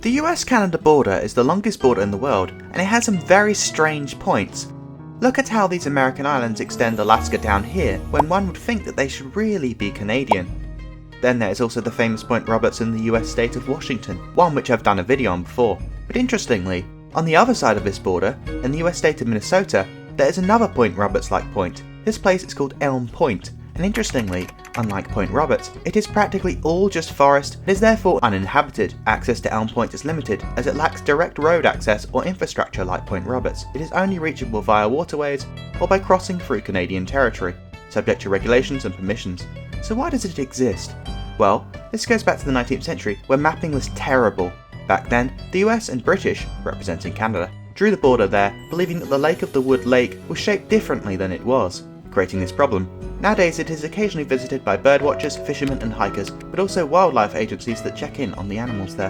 The US-Canada border is the longest border in the world, and it has some very strange points. Look at how these American islands extend Alaska down here, when one would think that they should really be Canadian. Then there is also the famous Point Roberts in the US state of Washington, one which I've done a video on before. But interestingly, on the other side of this border, in the US state of Minnesota, there is another Point Roberts-like point. This place is called Elm Point, and interestingly, unlike Point Roberts, it is practically all just forest and is therefore uninhabited. Access to Elm Point is limited, as it lacks direct road access or infrastructure like Point Roberts. It is only reachable via waterways or by crossing through Canadian territory, subject to regulations and permissions. So why does it exist? Well, this goes back to the 19th century, where mapping was terrible. Back then, the US and British, representing Canada, drew the border there, believing that the Lake of the Wood Lake was shaped differently than it was, creating this problem. Nowadays it is occasionally visited by birdwatchers, fishermen and hikers, but also wildlife agencies that check in on the animals there.